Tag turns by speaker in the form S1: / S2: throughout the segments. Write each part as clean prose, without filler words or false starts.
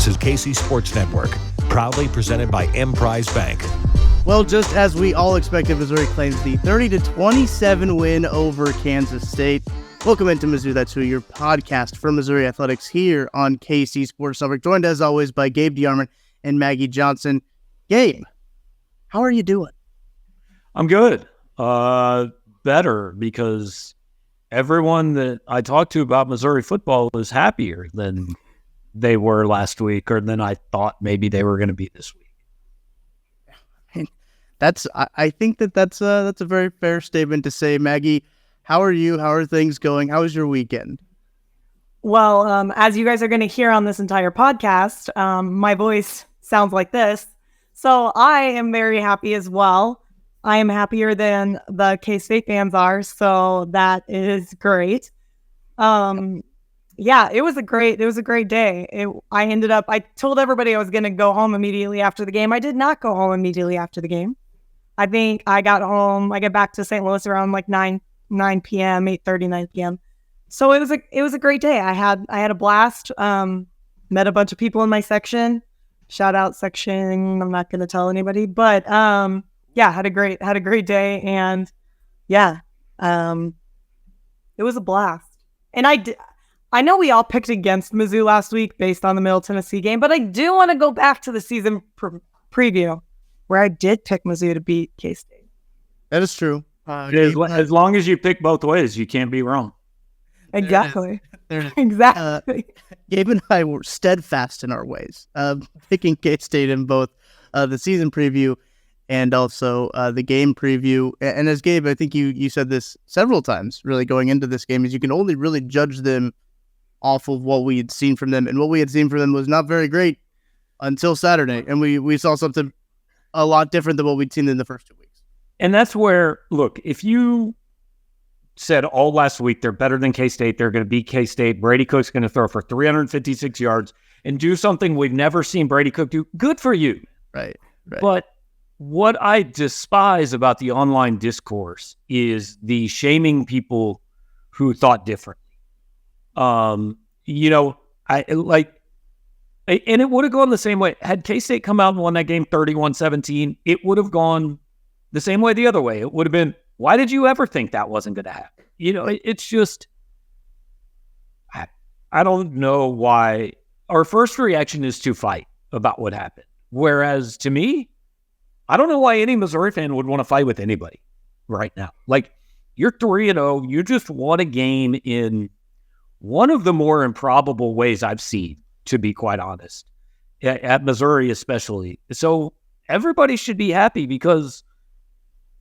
S1: is KC Sports Network, proudly presented by Emprise Bank.
S2: Well, just as we all expected, Missouri claims the 30-27 win over Kansas State. Welcome into Mizzou, That's Who, your podcast for Missouri Athletics here on KC Sports Network. Joined as always by Gabe DeArmond and Maggie Johnson. Gabe, how are you doing?
S3: I'm good. Better because everyone that I talked to about Missouri football was happier than they were last week, or than I thought maybe they were going to be this week.
S2: I think that's a very fair statement to say. Maggie, how are you? How are things going? How was your weekend?
S4: Well, as you guys are going to hear on this entire podcast, my voice sounds like this. So I am very happy as well. I am happier than the K-State fans are, so that is great. Yeah, it was a great day. I told everybody I was going to go home immediately after the game. I did not go home immediately after the game. I think I got back to St. Louis around like 9 p.m., 8:30, 9 p.m. So it was a great day. I had a blast. Met a bunch of people in my section. Shout out section. I'm not going to tell anybody, but yeah, had a great day, and yeah, it was a blast. And I know we all picked against Mizzou last week based on the Middle Tennessee game, but I do want to go back to the season preview where I did pick Mizzou to beat K-State.
S2: That is true.
S3: As long as you pick both ways, you can't be wrong.
S4: Exactly. Exactly.
S2: Gabe and I were steadfast in our ways, picking K-State in both the season preview and also the game preview. And as Gabe, I think you said this several times, really going into this game, is you can only really judge them off of what we had seen from them. And what we had seen from them was not very great until Saturday. And we saw something a lot different than what we'd seen in the first 2 weeks.
S3: And that's where, look, if you said all last week they're better than K-State, they're going to beat K-State, Brady Cook's going to throw for 356 yards and do something we've never seen Brady Cook do, good for you.
S2: Right.
S3: But what I despise about the online discourse is the shaming people who thought differently. And it would have gone the same way. Had K-State come out and won that game 31-17, it would have gone the same way the other way. It would have been, why did you ever think that wasn't going to happen? It's just, I don't know why. Our first reaction is to fight about what happened. Whereas to me, I don't know why any Missouri fan would want to fight with anybody right now. Like, you're 3-0. You just won a game in one of the more improbable ways I've seen, to be quite honest, at Missouri especially. So everybody should be happy because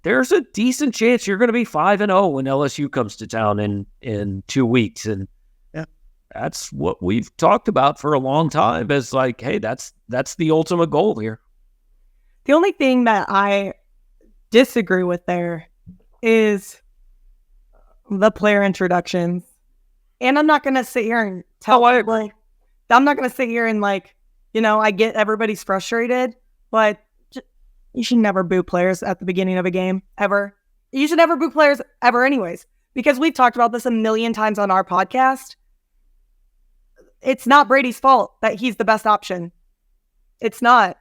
S3: there's a decent chance you're going to be 5-0 when LSU comes to town in 2 weeks. And
S2: yeah,
S3: that's what we've talked about for a long time as like, hey, that's the ultimate goal here.
S4: The only thing that I disagree with there is the player introductions. And I'm not going to sit here and I'm not going to sit here and I get everybody's frustrated, but you should never boo players at the beginning of a game, ever. You should never boo players ever anyways, because we've talked about this a million times on our podcast. It's not Brady's fault that he's the best option. It's not.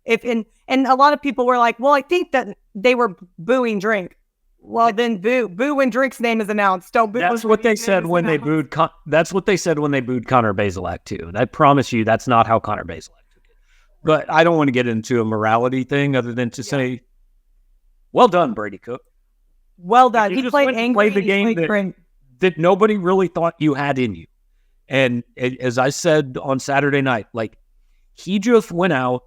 S4: And a lot of people were like, well, I think that they were booing Drink. Well, then boo when Drink's name is announced. Don't boo.
S3: That's what they said when they booed. That's what they said when they booed Connor Bazelak too. And I promise you, that's not how Connor Bazelak took it. But I don't want to get into a morality thing, other than to say, well done, Brady Cook.
S4: Well done. He played angry.
S3: Played the game that nobody really thought you had in you. And as I said on Saturday night, he just went out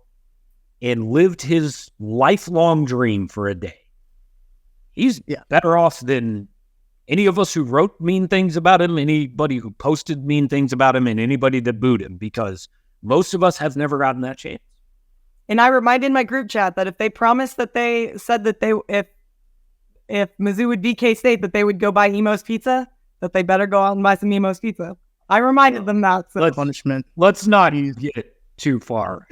S3: and lived his lifelong dream for a day. He's better off than any of us who wrote mean things about him, anybody who posted mean things about him, and anybody that booed him, because most of us have never gotten that chance.
S4: And I reminded my group chat that if they promised that they said that if Mizzou would beat K-State, that they would go buy Emo's Pizza, that they better go out and buy some Emo's Pizza. I reminded them that. So.
S2: Punishment.
S3: Let's not get too far.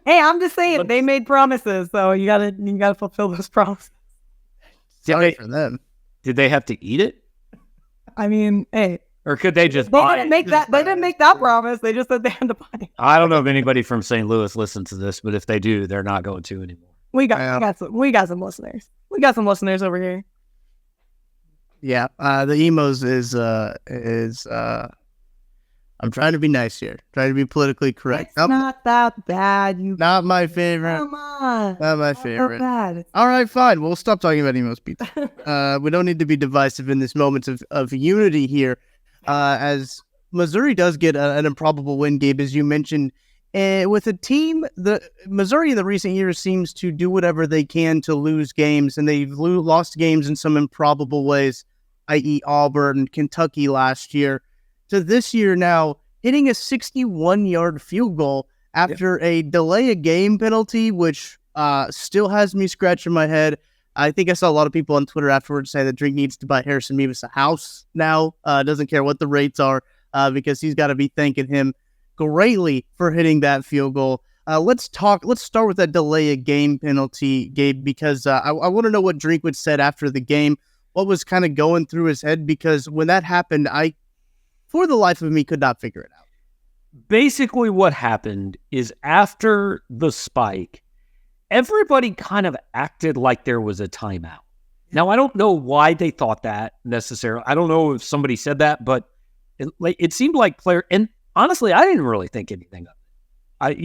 S4: Hey, I'm just saying, they made promises, so you gotta fulfill those promises.
S2: Sorry for them.
S3: Did they have to eat it?
S4: I mean, hey,
S3: Or could they just
S4: They
S3: buy
S4: didn't
S3: it?
S4: make that. They didn't make that promise. They just said they had to buy it.
S3: I don't know if anybody from St. Louis listens to this, but if they do, they're not going to anymore.
S4: We got some listeners. We got some listeners over here.
S2: Yeah, the emos is I'm trying to be nice here, trying to be politically correct.
S4: It's not that bad.
S2: Not my favorite.
S4: Come on.
S2: Not my
S4: Not
S2: favorite.
S4: that bad.
S2: All right, fine. We'll stop talking about emos pizza. We don't need to be divisive in this moment of unity here. As Missouri does get an improbable win, Gabe, as you mentioned, with a team, Missouri in the recent years seems to do whatever they can to lose games, and they've lost games in some improbable ways, i.e. Auburn, Kentucky last year, to this year now hitting a 61-yard field goal after a delay of game penalty, which still has me scratching my head. I think I saw a lot of people on Twitter afterwards say that Drink needs to buy Harrison Mevis a house now. Doesn't care what the rates are because he's got to be thanking him greatly for hitting that field goal. Let's start with that delay of game penalty, Gabe, because I want to know what Drinkwitz said after the game, what was kind of going through his head, because when that happened, I, for the life of me, could not figure it out.
S3: Basically what happened is after the spike, everybody kind of acted like there was a timeout. Now, I don't know why they thought that necessarily. I don't know if somebody said that, but it seemed like and honestly, I didn't really think anything of it.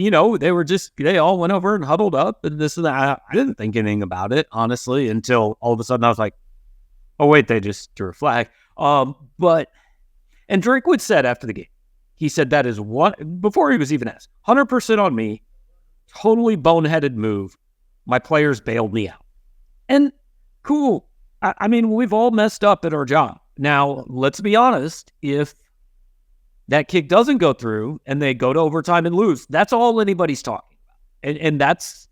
S3: They all went over and huddled up and this and that. I didn't think anything about it, honestly, until all of a sudden I was like, oh, wait, they just threw a flag. And Drinkwitz said after the game, he said that is before he was even asked, 100% on me, totally boneheaded move. My players bailed me out. And cool. I mean, we've all messed up at our job. Now, let's be honest, if that kick doesn't go through and they go to overtime and lose, that's all anybody's talking about. And that's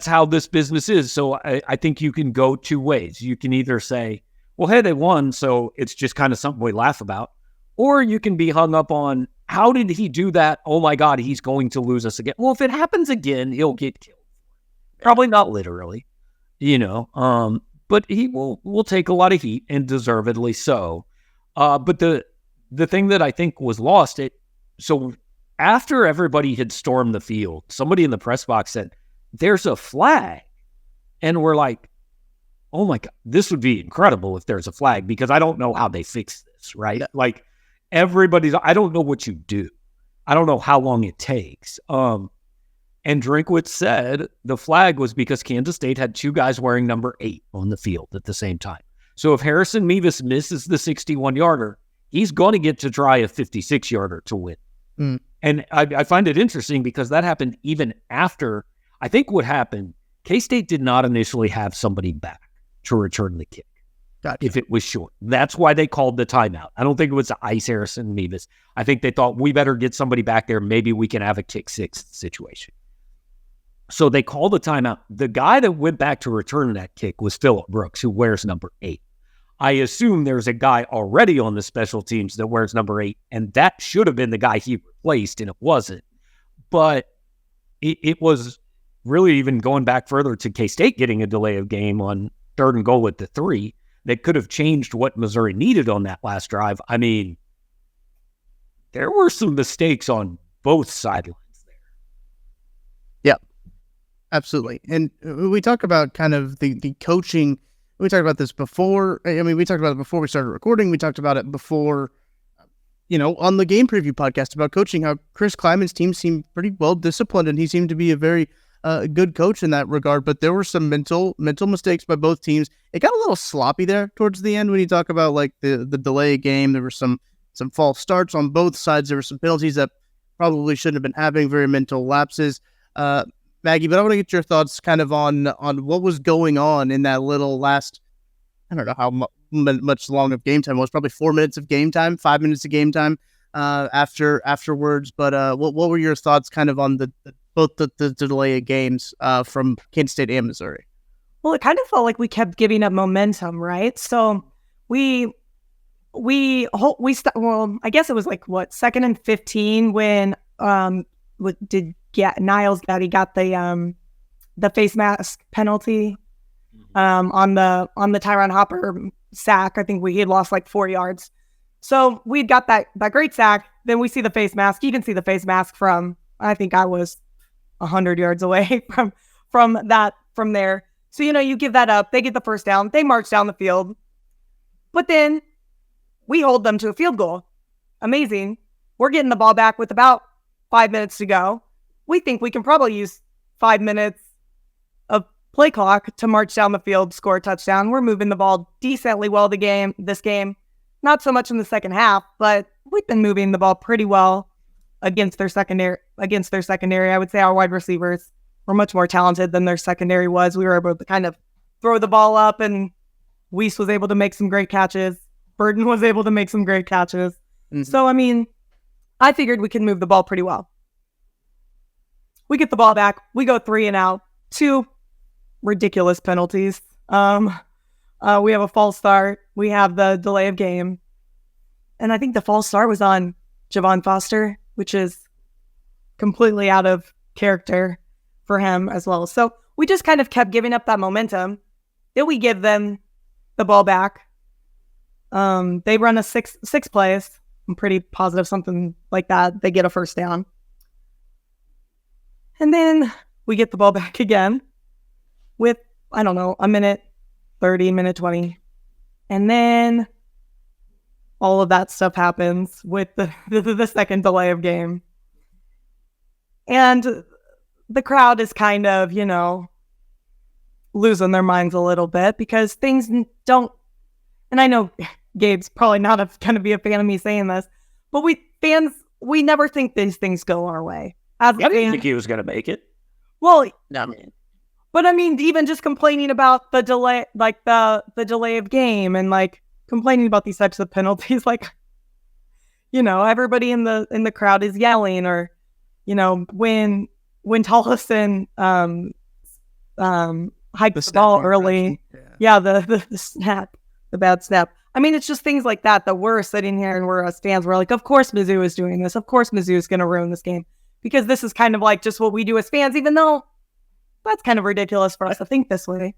S3: how this business is. So I think you can go two ways. You can either say, well, hey, they won, so it's just kind of something we laugh about. Or you can be hung up on, how did he do that? Oh my God, he's going to lose us again. Well, if it happens again, he'll get killed. Probably not literally, but he will take a lot of heat, and deservedly so. But the thing that I think was lost, so after everybody had stormed the field, somebody in the press box said, there's a flag. And we're like, oh my God, this would be incredible if there's a flag, because I don't know how they fix this, right? Like I don't know what you do. I don't know how long it takes. And Drinkwitz said the flag was because Kansas State had two guys wearing number 8 on the field at the same time. So if Harrison Mevis misses the 61-yarder, he's going to get to try a 56-yarder to win. Mm. And I find it interesting because that happened even after, I think what happened, K-State did not initially have somebody back to return the kick.
S2: Gotcha.
S3: If it was short. That's why they called the timeout. I don't think it was ice Harrison Mevis. I think they thought, we better get somebody back there. Maybe we can have a kick 6 situation. So they called the timeout. The guy that went back to return that kick was Phillip Brooks, who wears number 8. I assume there's a guy already on the special teams that wears number 8, and that should have been the guy he replaced, and it wasn't. But it was really, even going back further to K-State getting a delay of game on 3rd and goal at the 3, that could have changed what Missouri needed on that last drive. I mean, there were some mistakes on both sidelines there.
S2: Yeah, absolutely. And we talk about kind of the coaching. We talked about this before. I mean, we talked about it before we started recording. We talked about it before, on the game preview podcast about coaching, how Chris Kleiman's team seemed pretty well disciplined, and he seemed to be a very good coach in that regard. But there were some mental mistakes by both teams. It got a little sloppy there towards the end when you talk about like the delay game. There were some false starts on both sides. There were some penalties that probably shouldn't have been happening, very mental lapses. Maggie, but I want to get your thoughts kind of on what was going on in that little last, I don't know how much long of game time it was, probably 4 minutes of game time, 5 minutes of game time afterwards. But what were your thoughts kind of on both the delay of games from Kansas State and Missouri?
S4: Well, it kind of felt like we kept giving up momentum, right? So I guess it was like 2nd and 15 when Niles got the face mask penalty on the Tyron Hopper sack. I think he had lost like 4 yards. So we'd got that great sack. Then we see the face mask. You can see the face mask from, I think I was 100 yards away from there. So, you give that up. They get the first down. They march down the field. But then we hold them to a field goal. Amazing. We're getting the ball back with about 5 minutes to go. We think we can probably use 5 minutes of play clock to march down the field, score a touchdown. We're moving the ball decently well this game. Not so much in the second half, but we've been moving the ball pretty well against their secondary. I would say our wide receivers were much more talented than their secondary was. We were able to kind of throw the ball up, and Weiss was able to make some great catches. Burton was able to make some great catches. Mm-hmm. So, I figured we could move the ball pretty well. We get the ball back. We go 3 and out. 2 ridiculous penalties. We have a false start. We have the delay of game. And I think the false start was on Javon Foster, which is completely out of character for him as well. So we just kind of kept giving up that momentum. Then we give them the ball back. They run a six plays. I'm pretty positive something like that. They get a first down. And then we get the ball back again with, I don't know, a minute 30, minute 20. And then all of that stuff happens with the second delay of game. And the crowd is kind of, losing their minds a little bit because things don't, and I know Gabe's probably not going to be a fan of me saying this, but we never think these things go our way.
S3: I didn't think he was going to make it.
S4: Well,
S2: No, man.
S4: But even just complaining about the delay, like the delay of game, and like complaining about these types of penalties, like, everybody in the crowd is yelling, or, when Tollison hiked the ball early, the snap, the bad snap. It's just things like that we're sitting here and we're as fans, we're like, of course Mizzou is doing this. Of course Mizzou is going to ruin this game, because this is kind of like just what we do as fans, even though that's kind of ridiculous for us to think this way.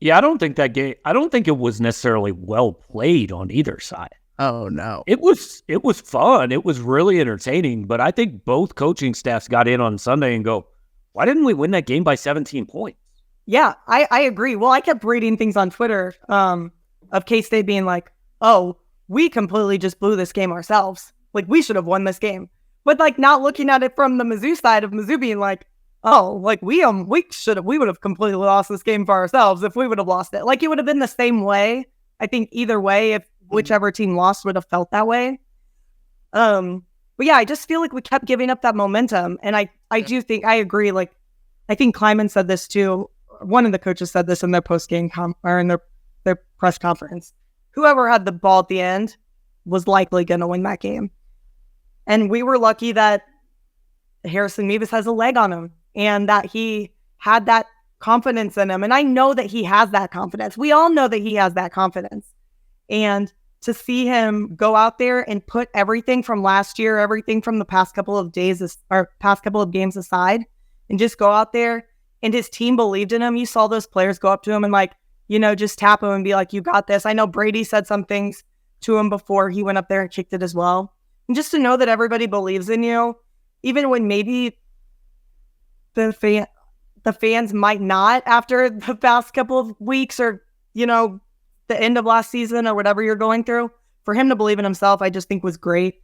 S3: Yeah, I don't think it was necessarily well played on either side.
S2: Oh, no.
S3: It was fun. It was really entertaining, but I think both coaching staffs got in on Sunday and go, why didn't we win that game by 17 points?
S4: Yeah, I agree. Well, I kept reading things on Twitter of K-State being like, oh, we completely just blew this game ourselves. Like, we should have won this game. But, like, not looking at it from the Mizzou side of Mizzou being like, oh, like, we would have completely lost this game for ourselves if we would have lost it. Like, it would have been the same way. I think either way, if whichever team lost would have felt that way. But yeah, I just feel like we kept giving up that momentum. And I do think, I agree. Like, I think Kleiman said this too. One of the coaches said this in their post-game or in their press conference. Whoever had the ball at the end was likely going to win that game. And we were lucky that Harrison Mevis has a leg on him and that he had that confidence in him. And I know that he has that confidence. We all know that he has that confidence. And to see him go out there and put everything from last year, everything from the past couple of days or past couple of games aside, and just go out there, and his team believed in him. You saw those players go up to him and like, just tap him and be like, you got this. I know Brady said some things to him before he went up there and kicked it as well. And just to know that everybody believes in you, even when maybe the fans might not after the past couple of weeks or, the end of last season or whatever you're going through, for him to believe in himself, I just think was great.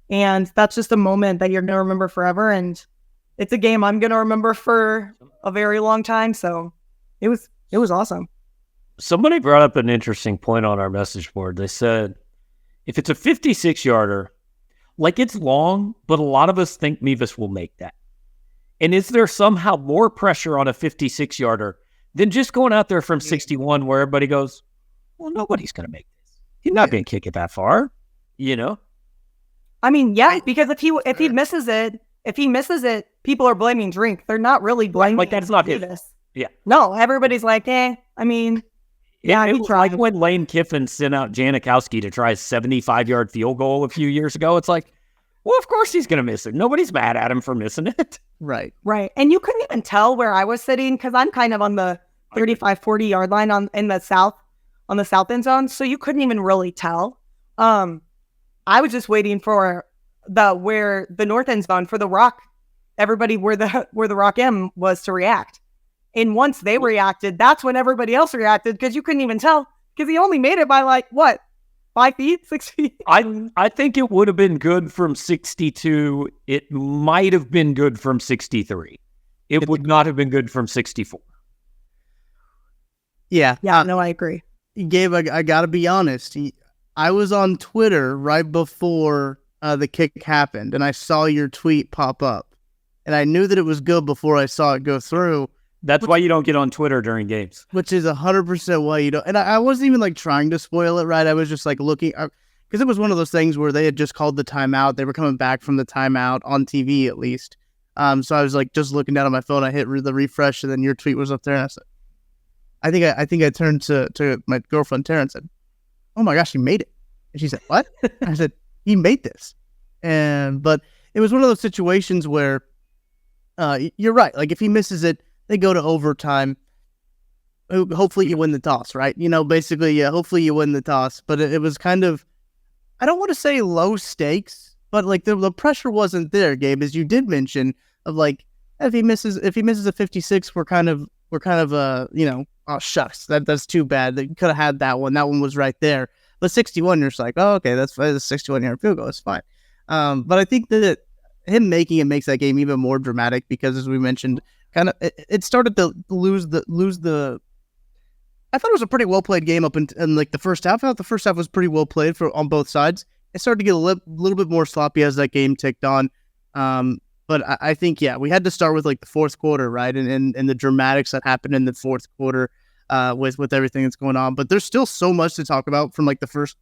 S4: And that's just a moment that you're going to remember forever. And it's a game I'm going to remember for a very long time. So it was awesome.
S3: Somebody brought up an interesting point on our message board. They said, if it's a 56-yarder, like it's long, but a lot of us think Mevis will make that. And is there somehow more pressure on a 56-yarder than just going out there from 61 where everybody goes, well, nobody's going to make this. He's not going to kick it that far,
S4: I mean, yeah, because if he misses it, people are blaming Drink. They're not really blaming.
S3: Like that's not
S4: his.
S3: his. Yeah.
S4: No, everybody's like, I mean, yeah,
S3: it
S4: he
S3: was
S4: tried.
S3: like when Lane Kiffin sent out Janikowski to try a 75-yard field goal a few years ago. It's like, well, of course he's going to miss it. Nobody's mad at him for missing it.
S2: Right.
S4: Right. And you couldn't even tell where I was sitting because I'm kind of on the 35, 40-yard line on the south end zone. So you couldn't even really tell. I was just waiting for where the north end's gone for the Rock, everybody where the Rock M was to react. And once they reacted, that's when everybody else reacted, because you couldn't even tell, because he only made it by like, what, 5 feet, 6 feet?
S3: I think it would have been good from 62. It might have been good from 63. It would not have been good from 64.
S2: Yeah.
S4: Yeah, no, I agree.
S2: Gabe, I got to be honest. I was on Twitter right before the kick happened, and I saw your tweet pop up. And I knew that it was good before I saw it go through.
S3: That's why you don't get on Twitter during games.
S2: Which is 100% why you don't. And I wasn't even like trying to spoil it, right? I was just like looking, because it was one of those things where they had just called the timeout. They were coming back from the timeout on TV at least. So I was like just looking down at my phone. I hit the refresh, and then your tweet was up there. And I said, I think I turned to my girlfriend Tara and said, "Oh my gosh, he made it!" And she said, "What?" I said, "He made this." But it was one of those situations where you're right. Like if he misses it, they go to overtime. Hopefully you win the toss, right? Basically, yeah. Hopefully you win the toss. But it was kind of, I don't want to say low stakes, but like the pressure wasn't there, Gabe, as you did mention, of like if he misses a 56, we're kind of oh shucks, that's too bad. They could have had that one. That one was right there. But 61, you're just like, oh, okay, that's a 61-yard field goal. It's fine. But I think that him making it makes that game even more dramatic because, as we mentioned, kind of it started to lose the. I thought it was a pretty well played game up in like the first half. I thought the first half was pretty well played on both sides. It started to get a little bit more sloppy as that game ticked on. But I think, yeah, we had to start with like the fourth quarter, right? And the dramatics that happened in the fourth quarter with everything that's going on. But there's still so much to talk about from like the first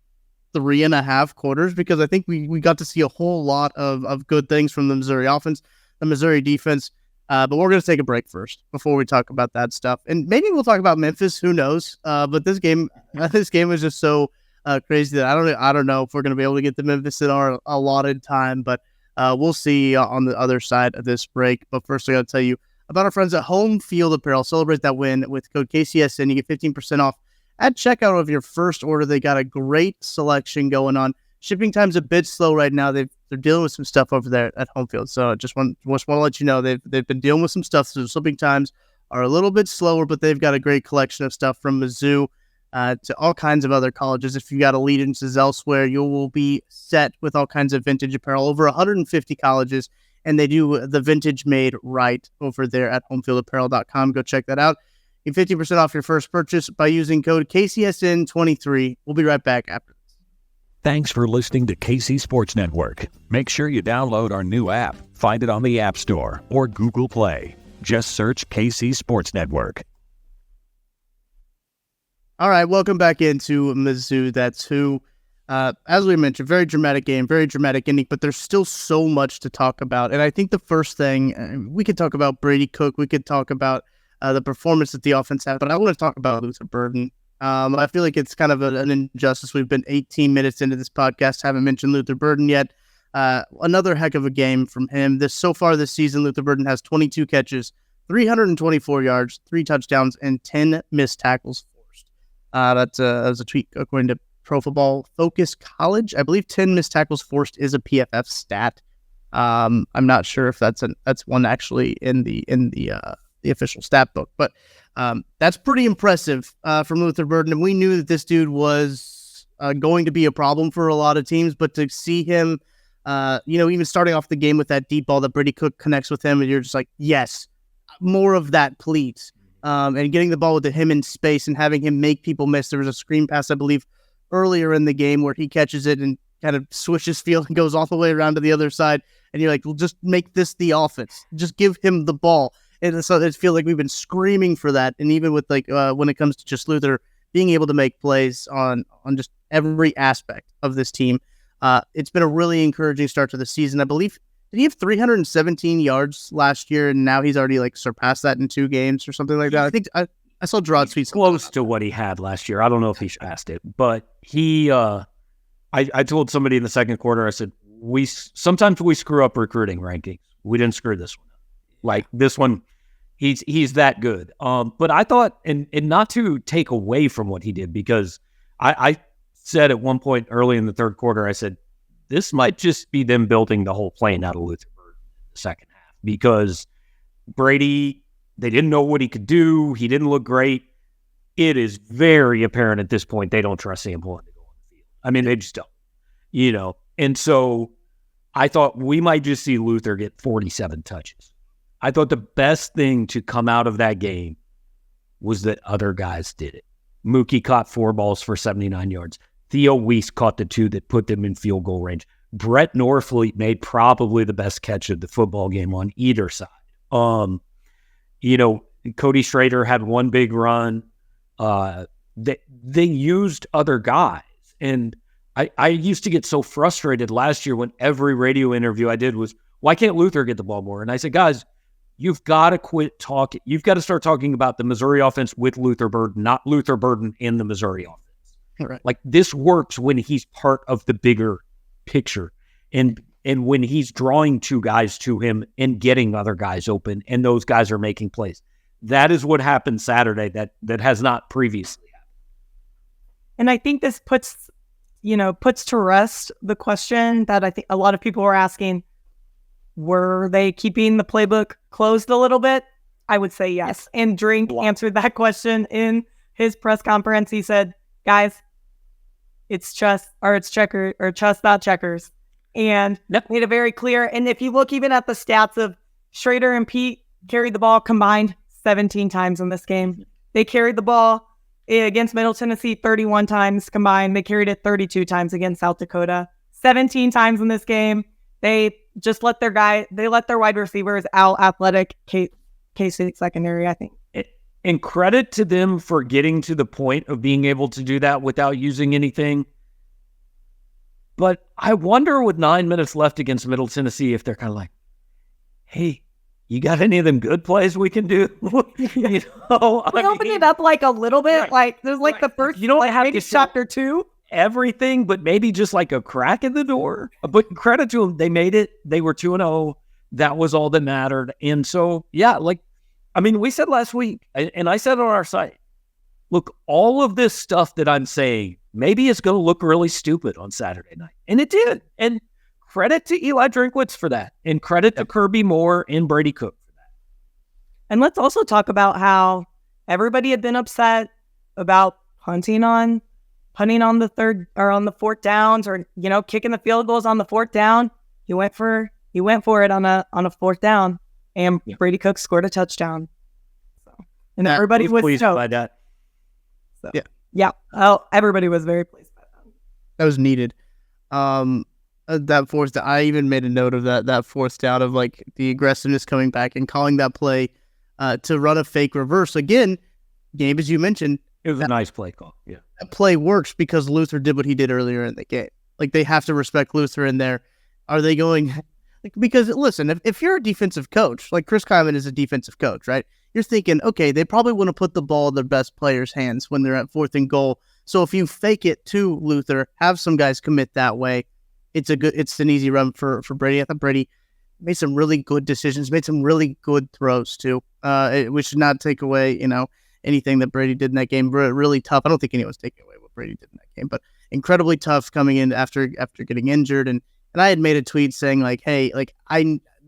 S2: 3.5 quarters, because I think we got to see a whole lot of good things from the Missouri offense, the Missouri defense. But we're going to take a break first before we talk about that stuff. And maybe we'll talk about Memphis. Who knows? But this game was just so crazy that I don't know if we're going to be able to get to Memphis in our allotted time. But we'll see on the other side of this break. But first, I got to tell you about our friends at Home Field Apparel. Celebrate that win with code KCSN. You get 15% off at checkout of your first order. They got a great selection going on. Shipping time's a bit slow right now. They're dealing with some stuff over there at Home Field. So just want to let you know they've been dealing with some stuff. So shipping times are a little bit slower, but they've got a great collection of stuff from Mizzou to all kinds of other colleges. If you got allegiances elsewhere, you will be set with all kinds of vintage apparel. Over 150 colleges, and they do the vintage made right over there at homefieldapparel.com. Go check that out. Get 50% off your first purchase by using code KCSN23. We'll be right back after this.
S1: Thanks for listening to KC Sports Network. Make sure you download our new app. Find it on the App Store or Google Play. Just search KC Sports Network.
S2: All right, welcome back into Mizzou. That's who. As we mentioned, very dramatic game, very dramatic ending, but there's still so much to talk about. And I think the first thing, we could talk about Brady Cook, we could talk about the performance that the offense had, but I want to talk about Luther Burden. I feel like it's kind of an injustice. We've been 18 minutes into this podcast, haven't mentioned Luther Burden yet. Another heck of a game from him. So far this season, Luther Burden has 22 catches, 324 yards, 3 touchdowns, and 10 missed tackles forced. That was a tweet according to Pro Football Focus College. I believe 10 missed tackles forced is a PFF stat. I'm not sure if that's one actually in the official stat book, but that's pretty impressive from Luther Burden. And we knew that this dude was going to be a problem for a lot of teams, but to see him, even starting off the game with that deep ball that Brady Cook connects with him, and you're just like, yes, more of that, please. And getting the ball with him in space and having him make people miss. There was a screen pass, I believe, earlier in the game where he catches it and kind of swishes field and goes all the way around to the other side. And you're like, well, just make this the offense. Just give him the ball. And so I feel like we've been screaming for that. And even with when it comes to just Luther being able to make plays on just every aspect of this team, it's been a really encouraging start to the season. I believe, did he have 317 yards last year? And now he's already surpassed that in 2 games or something like that. I think I saw Gerard tweets
S3: close to what he had last year. I don't know if he's passed it, but he, I told somebody in the second quarter, I said, sometimes we screw up recruiting rankings. We didn't screw this one up. Like this one, he's that good. But I thought, and not to take away from what he did, because I said at one point early in the third quarter, I said, this might just be them building the whole plane out of Luther Burden in the second half, because Brady, they didn't know what he could do. He didn't look great. It is very apparent at this point they don't trust Sam Horn to go on the field. I mean, they just don't, And so I thought we might just see Luther get 47 touches. I thought the best thing to come out of that game was that other guys did it. Mookie caught 4 balls for 79 yards. Theo Weiss caught the 2 that put them in field goal range. Brett Norfleet made probably the best catch of the football game on either side. Cody Schrader had 1 big run. They used other guys. And I used to get so frustrated last year when every radio interview I did was, why can't Luther get the ball more? And I said, guys, you've got to quit talking. You've got to start talking about the Missouri offense with Luther Burden, not Luther Burden in the Missouri offense.
S2: Right.
S3: Like, this works when he's part of the bigger picture, and when he's drawing 2 guys to him and getting other guys open, and those guys are making plays. That is what happened Saturday that has not previously happened.
S4: And I think this puts to rest the question that I think a lot of people were asking: were they keeping the playbook closed a little bit? I would say yes. And Drink answered that question in his press conference. He said, guys, it's chess, or it's checker, or chess, not checkers. And made it very clear. And if you look even at the stats of Schrader and Pete carried the ball combined 17 times in this game. They carried the ball against Middle Tennessee 31 times combined. They carried it 32 times against South Dakota. 17 times in this game. They just let their wide receivers out athletic K-State secondary, I think.
S3: And credit to them for getting to the point of being able to do that without using anything. But I wonder with 9 minutes left against Middle Tennessee if they're kind of like, hey, you got any of them good plays we can do?
S4: We opened it up like a little bit. Right, like there's like the first, maybe chapter 2.
S3: Everything, but maybe just like a crack in the door. But credit to them, they made it. They were 2-0. That was all that mattered. And so, we said last week, and I said on our site, look, all of this stuff that I'm saying, maybe it's going to look really stupid on Saturday night. And it did. And credit to Eli Drinkwitz for that. And credit to Kirby Moore and Brady Cook for that.
S4: And let's also talk about how everybody had been upset about punting on the third or on the 4th downs, or, kicking the field goals on the 4th down. He went for it on a 4th down. And Brady Cook scored a touchdown. And everybody was
S3: pleased by that.
S4: So, yeah. Oh, everybody was very pleased by that.
S2: That was needed. That 4th down, I even made a note of that 4th down of like the aggressiveness coming back and calling that play to run a fake reverse. Again, Gabe, as you mentioned,
S3: it was a nice play call. Yeah.
S2: That play works because Luther did what he did earlier in the game. Like, they have to respect Luther in there. Are they going... Because, listen, if you're a defensive coach, like Chris Kyman is a defensive coach, right? You're thinking, okay, they probably want to put the ball in their best players' hands when they're at 4th and goal. So if you fake it to Luther, have some guys commit that way, it's an easy run for Brady. I thought Brady made some really good decisions, made some really good throws too. We should not take away, anything that Brady did in that game. Really tough. I don't think anyone's taking away what Brady did in that game, but incredibly tough coming in after getting injured. And I had made a tweet saying like, hey,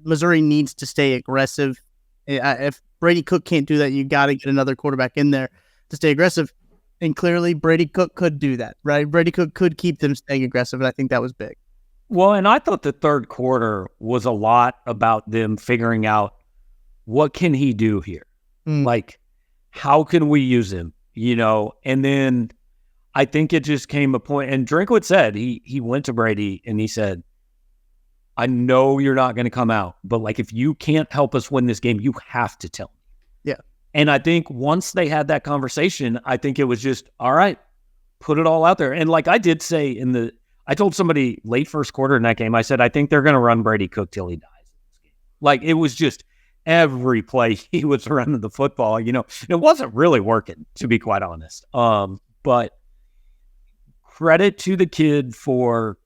S2: Missouri needs to stay aggressive. If Brady Cook can't do that, you got to get another quarterback in there to stay aggressive. And clearly Brady Cook could do that, right? Brady Cook could keep them staying aggressive. And I think that was big.
S3: Well, and I thought the third quarter was a lot about them figuring out what can he do here? Like, how can we use him? And then I think it just came a point, and Drinkwitz said, he went to Brady and he said, I know you're not going to come out, but like, if you can't help us win this game, you have to tell me.
S2: Yeah.
S3: And I think once they had that conversation, I think it was just, all right, put it all out there. And like I did say I told somebody late first quarter in that game, I said, I think they're going to run Brady Cook till he dies in this game. Like, it was just every play he was running the football, it wasn't really working, to be quite honest. But credit to the kid for,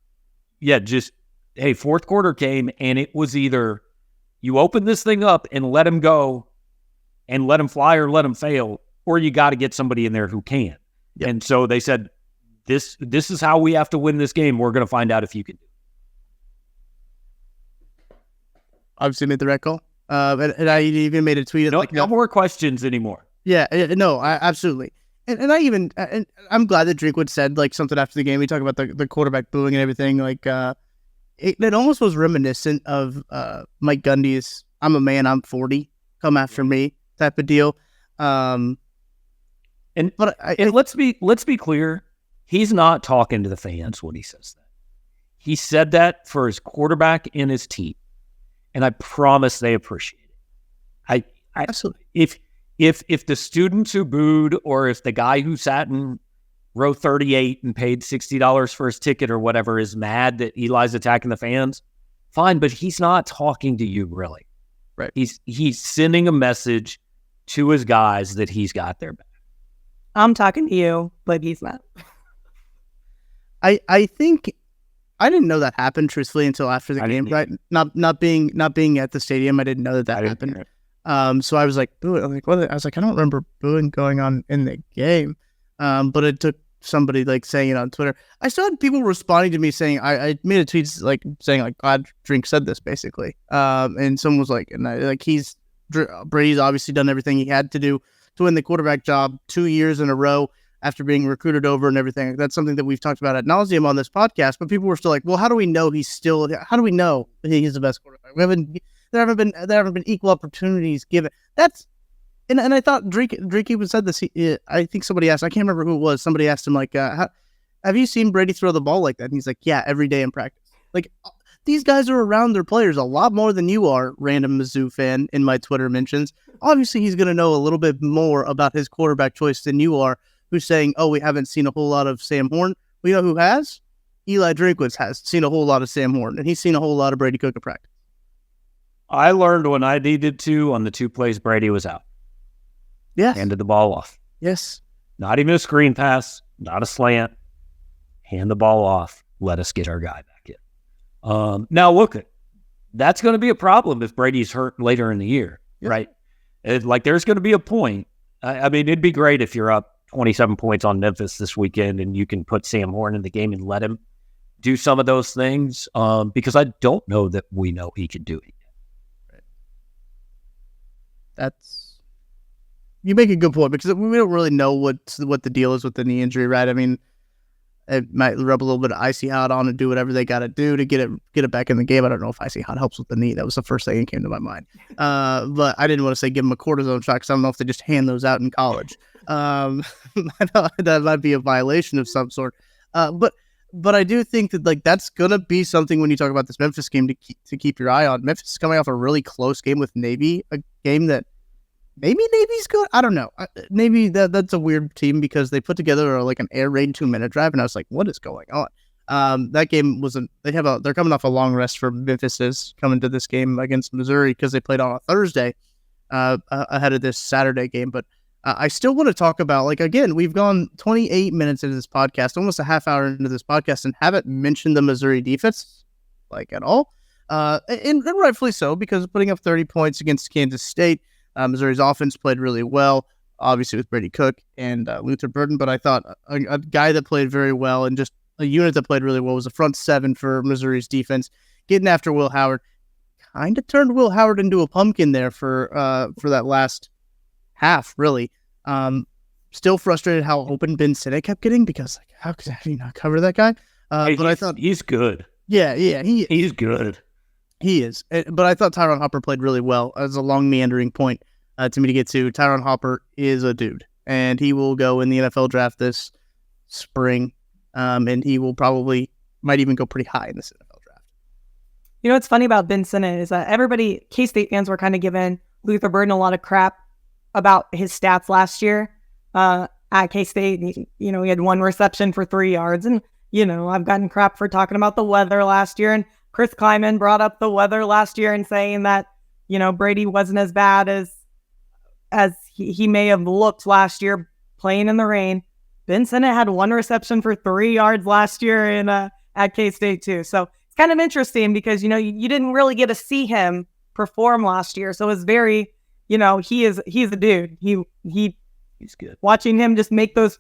S3: hey, fourth quarter came, and it was either you open this thing up and let him go and let him fly or let him fail, or you got to get somebody in there who can. Yep. And so they said, this is how we have to win this game. We're going to find out if you can do it.
S2: obviously made the right call. And I even made a tweet.
S3: No more questions anymore.
S2: Yeah, no, absolutely. And I even, and I'm glad that Drinkwitz said like something after the game. We talk about the quarterback booing and everything. Like, it almost was reminiscent of Mike Gundy's "I'm a man, I'm 40, come after me" type of deal.
S3: And let's be clear, he's not talking to the fans when he says that. He said that for his quarterback and his team, and I promise they appreciate it. I
S2: Absolutely.
S3: If the students who booed, or if the guy who sat in row 38 and paid $60 for his ticket or whatever is mad that Eli's attacking the fans, fine, but he's not talking to you really.
S2: Right.
S3: He's sending a message to his guys that he's got their back.
S4: I'm talking to you, but he's not.
S2: I think I didn't know that happened truthfully until after the game, right? Not being at the stadium, I didn't know that happened. So I was like, booing. I'm like, what? I was like, I don't remember booing going on in the game. But it took somebody like saying it on Twitter. I still had people responding to me saying, I made a tweet like saying like, glad Drink said this basically. And someone was like, Brady's obviously done everything he had to do to win the quarterback job 2 years in a row after being recruited over and everything. That's something that we've talked about ad nauseum on this podcast, but people were still like, well, how do we know he's the best quarterback? There haven't been equal opportunities given. And I thought Drake even said this. I think somebody asked, I can't remember who it was. Somebody asked him like, have you seen Brady throw the ball like that? And he's like, yeah, every day in practice. Like, these guys are around their players a lot more than you are, random Mizzou fan in my Twitter mentions. Obviously, he's going to know a little bit more about his quarterback choice than you are, who's saying, oh, we haven't seen a whole lot of Sam Horn. We know who has? Eli Drinkwitz has seen a whole lot of Sam Horn, and he's seen a whole lot of Brady Cook in practice.
S3: I learned when I needed to on the 2 plays Brady was out.
S2: Yes.
S3: Handed the ball off.
S2: Yes.
S3: Not even a screen pass, not a slant. Hand the ball off. Let us get our guy back in. Now, look, that's going to be a problem if Brady's hurt later in the year, right? There's going to be a point. I mean, it'd be great if you're up 27 points on Memphis this weekend and you can put Sam Horn in the game and let him do some of those things, because I don't know that we know he can do it.
S2: You make a good point, because we don't really know what the deal is with the knee injury, right? I mean, it might rub a little bit of icy hot on and do whatever they got to do to get it back in the game. I don't know if icy hot helps with the knee. That was the first thing that came to my mind. But I didn't want to say give them a cortisone shot, because I don't know if they just hand those out in college. That might be a violation of some sort. But I do think that like that's gonna be something when you talk about this Memphis game to keep your eye on. Memphis is coming off a really close game with Navy, a game that maybe Navy's good. I don't know. Navy that's a weird team because they put together like an air raid 2-minute drive, and I was like, what is going on? That game they're coming off a long rest for Memphis is coming to this game against Missouri because they played on a Thursday ahead of this Saturday game. But I still want to talk about, like, again, we've gone 28 minutes into this podcast, almost a half hour into this podcast, and haven't mentioned the Missouri defense, like, at all. And rightfully so, because putting up 30 points against Kansas State, Missouri's offense played really well, obviously with Brady Cook and Luther Burden, but I thought a guy that played very well and just a unit that played really well was the front seven for Missouri's defense, getting after Will Howard. Kind of turned Will Howard into a pumpkin there for that last half, really. Still frustrated how open Ben Sinnott kept getting, because like, how could you not cover that guy? But I thought
S3: he's good.
S2: Yeah,
S3: he's good.
S2: He is. But I thought Tyron Hopper played really well as a long meandering point to me to get to. Tyron Hopper is a dude, and he will go in the NFL draft this spring, and he will might even go pretty high in this NFL draft.
S4: You know what's funny about Ben Sinnott is that K-State fans were kind of giving Luther Burden a lot of crap about his stats last year at K-State. He had 1 reception for 3 yards, and I've gotten crap for talking about the weather last year, and Chris Kleiman brought up the weather last year and saying that, Brady wasn't as bad as he may have looked last year playing in the rain. Ben Sinnott had 1 reception for 3 yards last year at K-State too. So it's kind of interesting because, you didn't really get to see him perform last year. So it's very, he's a dude. He's good. Watching him just make those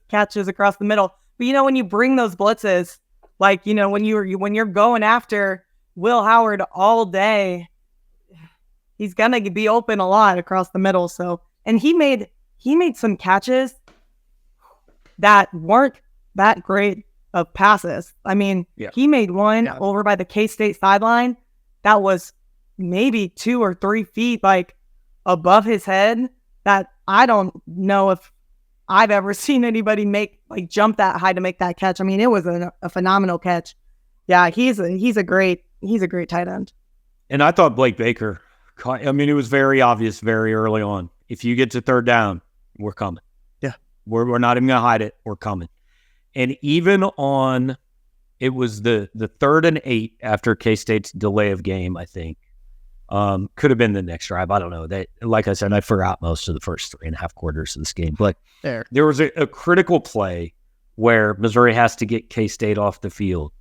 S4: catches across the middle. But, when you bring those blitzes, like, when you're going after Will Howard all day, he's gonna be open a lot across the middle. So, and he made some catches that weren't that great of passes. I mean, he made one over by the K-State sideline that was maybe 2 or 3 feet like above his head that I don't know if I've ever seen anybody jump that high to make that catch. I mean, it was a phenomenal catch. Yeah, he's a great tight end.
S3: And I thought Blake Baker, I mean, it was very obvious very early on. If you get to third down, we're coming.
S2: Yeah.
S3: We're not even going to hide it. We're coming. And even on, it was the 3rd and 8 after K-State's delay of game, I think. Could have been the next drive. I don't know. That, like I said, I forgot most of the first 3.5 quarters of this game. But there was a critical play where Missouri has to get K-State off the field.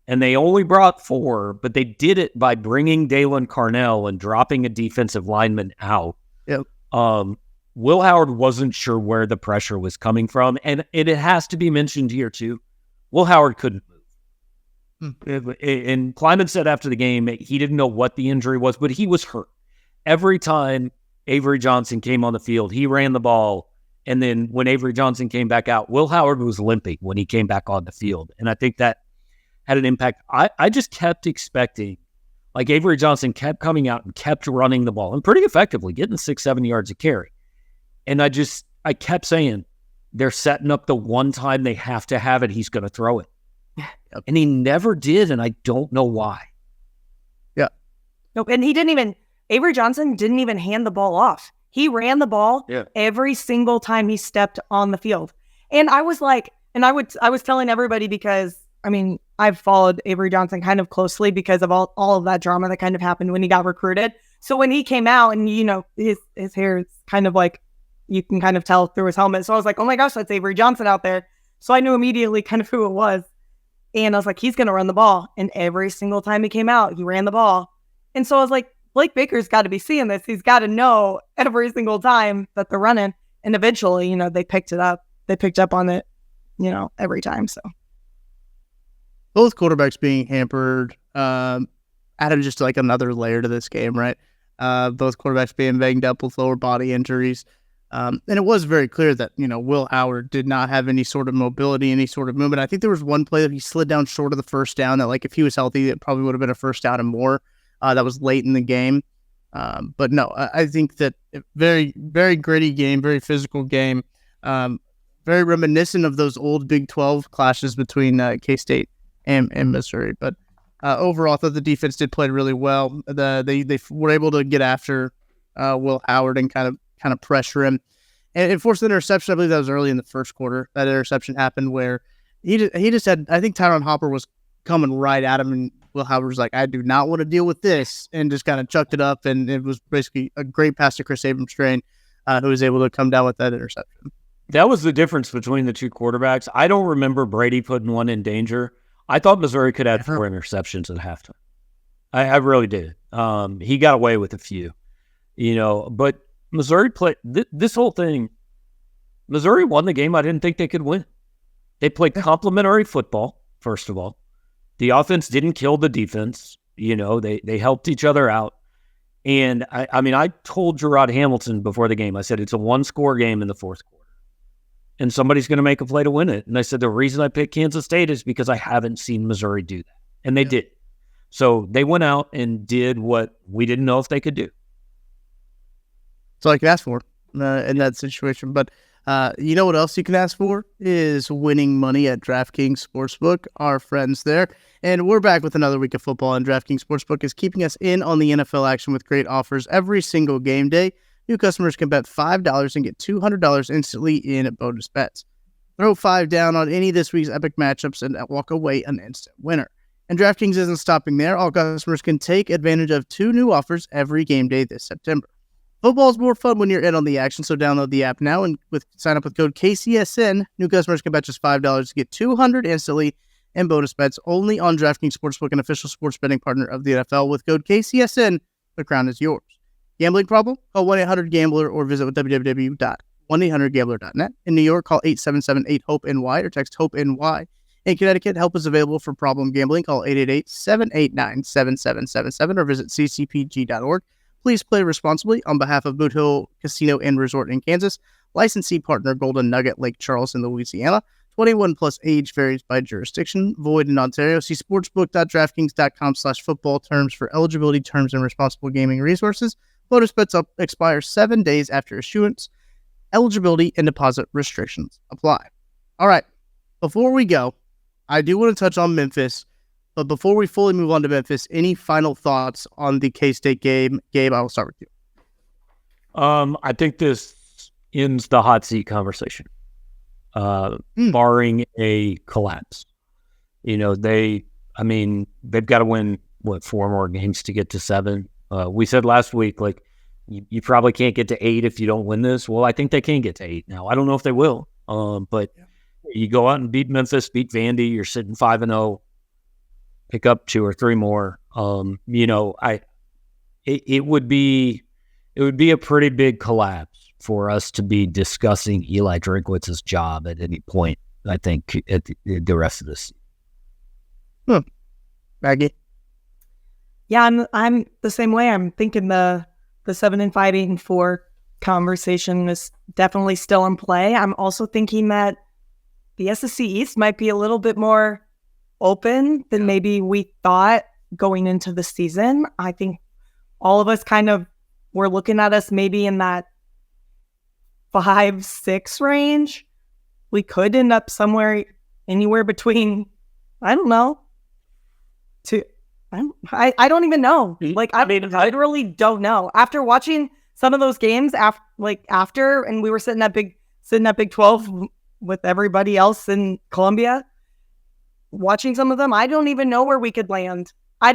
S3: And they only brought 4, but they did it by bringing Dalen Carnell and dropping a defensive lineman out.
S2: Yep.
S3: Will Howard wasn't sure where the pressure was coming from. And it has to be mentioned here, too. Will Howard couldn't move. And Kleiman said after the game, he didn't know what the injury was, but he was hurt. Every time Avery Johnson came on the field, he ran the ball. And then when Avery Johnson came back out, Will Howard was limping when he came back on the field. And I think that had an impact. I just kept expecting, like Avery Johnson kept coming out and kept running the ball and pretty effectively, getting 6-7 yards a carry. And I kept saying, they're setting up the one time they have to have it, he's going to throw it. And he never did, and I don't know why.
S2: Yeah.
S4: Nope, and Avery Johnson didn't even hand the ball off. He ran the ball every single time he stepped on the field. And I was like, I was telling everybody because, I mean, I've followed Avery Johnson kind of closely because of all of that drama that kind of happened when he got recruited. So when he came out and, his hair is kind of like, you can kind of tell through his helmet. So I was like, oh my gosh, that's Avery Johnson out there. So I knew immediately kind of who it was. And I was like, he's going to run the ball. And every single time he came out, he ran the ball. And so I was like, Blake Baker's got to be seeing this. He's got to know every single time that they're running. And eventually, they picked it up. They picked up on it, every time. So
S2: both quarterbacks being hampered added just like another layer to this game, right? Both quarterbacks being banged up with lower body injuries. And it was very clear that, Will Howard did not have any sort of mobility, any sort of movement. I think there was one play that he slid down short of the first down that, like, if he was healthy, it probably would have been a first down and more. That was late in the game. But no, I think that very, very gritty game, very physical game, very reminiscent of those old Big 12 clashes between K-State and Missouri. But overall, I thought the defense did play really well. They were able to get after Will Howard and kind of pressure him. And it forced an interception. I believe that was early in the first quarter. That interception happened where he just had, I think Tyron Hopper was coming right at him, and Will Howard was like, I do not want to deal with this, and just kind of chucked it up. And it was basically a great pass to Chris Abrams-Strain, who was able to come down with that interception.
S3: That was the difference between the two quarterbacks. I don't remember Brady putting one in danger. I thought Missouri could add 4 interceptions at halftime. I really did. He got away with a few, but Missouri played this whole thing. Missouri won the game I didn't think they could win. They played complementary football, first of all. The offense didn't kill the defense. They helped each other out. And I told Gerard Hamilton before the game, I said, it's a 1-score game in the fourth quarter. And somebody's going to make a play to win it. And I said, the reason I picked Kansas State is because I haven't seen Missouri do that. And they did. So they went out and did what we didn't know if they could do.
S2: That's all I can ask for in that situation. But you know what else you can ask for is winning money at DraftKings Sportsbook, our friends there. And we're back with another week of football, and DraftKings Sportsbook is keeping us in on the NFL action with great offers every single game day. New customers can bet $5 and get $200 instantly in bonus bets. Throw 5 down on any of this week's epic matchups and walk away an instant winner. And DraftKings isn't stopping there. All customers can take advantage of 2 new offers every game day this September. Football's more fun when you're in on the action, so download the app now and sign up with code KCSN. New customers can bet just $5 to get $200 instantly in bonus bets only on DraftKings Sportsbook, an official sports betting partner of the NFL. With code KCSN, the crown is yours. Gambling problem? Call 1-800-GAMBLER or visit www.1800gambler.net. In New York, call 877-8-HOPE-NY or text HOPE-NY. In Connecticut, help is available for problem gambling. Call 888-789-7777 or visit ccpg.org. Please play responsibly on behalf of Boot Hill Casino and Resort in Kansas. Licensee partner Golden Nugget, Lake Charles in Louisiana. 21 plus age varies by jurisdiction. Void in Ontario. See sportsbook.draftkings.com/football terms for eligibility, terms, and responsible gaming resources. Bonus bets expire 7 days after issuance. Eligibility and deposit restrictions apply. All right. Before we go, I do want to touch on Memphis. But before we fully move on to Memphis, any final thoughts on the K-State game? Gabe, I will start with you.
S3: I think this ends the hot seat conversation, barring a collapse. They've got to win, 4 more games to get to 7. We said last week, you probably can't get to 8 if you don't win this. Well, I think they can get to 8 now. I don't know if they will, but you go out and beat Memphis, beat Vandy, you're sitting 5-0. Pick up 2 or 3 more. It would be a pretty big collapse for us to be discussing Eli Drinkwitz's job at any point. I think at the rest of this.
S2: Maggie.
S4: Yeah, I'm the same way. I'm thinking the 7-5, 8-4 conversation is definitely still in play. I'm also thinking that the SEC East might be a little bit more open than maybe we thought going into the season. I think all of us kind of were looking at us maybe in that 5-6 range. We could end up anywhere between, I don't know, I don't even know. I literally don't know. After watching some of those games after, and we were sitting at Big 12 with everybody else in Columbia, watching some of them, I don't even know where we could land. I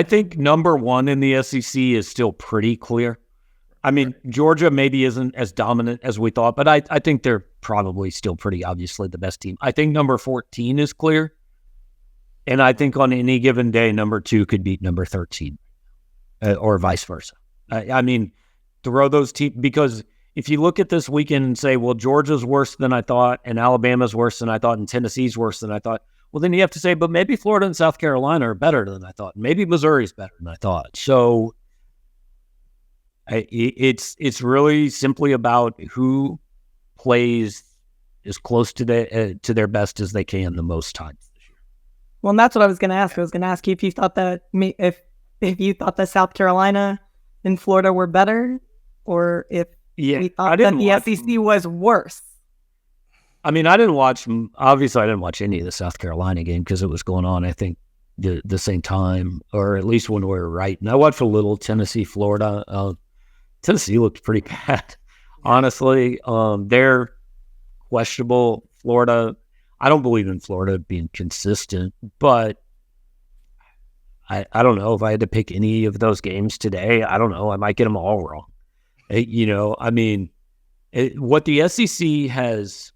S3: think number 1 in the SEC is still pretty clear. Georgia maybe isn't as dominant as we thought, but I think they're probably still pretty obviously the best team. I think number 14 is clear. And I think on any given day, number 2 could beat number 13 or vice versa. Throw those teams, because if you look at this weekend and say, well, Georgia's worse than I thought, and Alabama's worse than I thought, and Tennessee's worse than I thought, well, then you have to say, but maybe Florida and South Carolina are better than I thought. Maybe Missouri's better than I thought. So it's really simply about who plays as close to their best as they can the most times this year.
S4: Well, and that's what I was going to ask. I was going to ask you if you thought that if you thought that South Carolina and Florida were better, or if we thought that the SEC was worse.
S3: I didn't watch any of the South Carolina game because it was going on, I think, the same time, or at least when we were right. And I watched a little Tennessee, Florida. Tennessee looked pretty bad, honestly. They're questionable. Florida, I don't believe in Florida being consistent, but I don't know if I had to pick any of those games today. I don't know. I might get them all wrong. What the SEC has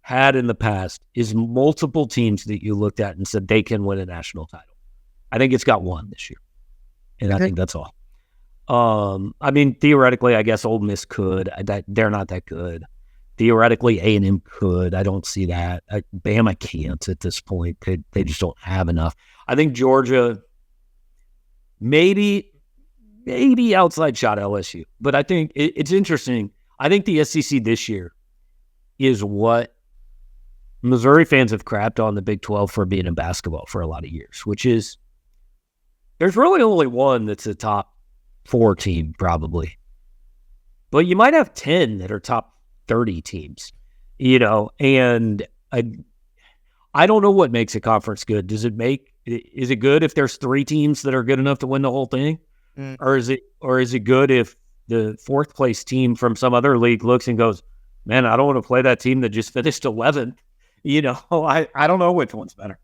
S3: had in the past is multiple teams that you looked at and said they can win a national title. I think it's got 1 this year, and I think that's all. Theoretically, I guess Ole Miss could. They're not that good. Theoretically, A&M could. I don't see that. Bama can't at this point. They just don't have enough. I think Georgia maybe outside shot LSU. But I think it's interesting. I think the SEC this year is what Missouri fans have crapped on the Big 12 for being in basketball for a lot of years, which is there's really only one that's a top 4 team probably. But you might have 10 that are top 30 teams, and I don't know what makes a conference good. Is it good if there's 3 teams that are good enough to win the whole thing? Or is it good if the 4th place team from some other league looks and goes, man, I don't want to play that team that just finished 11th. I don't know which one's better.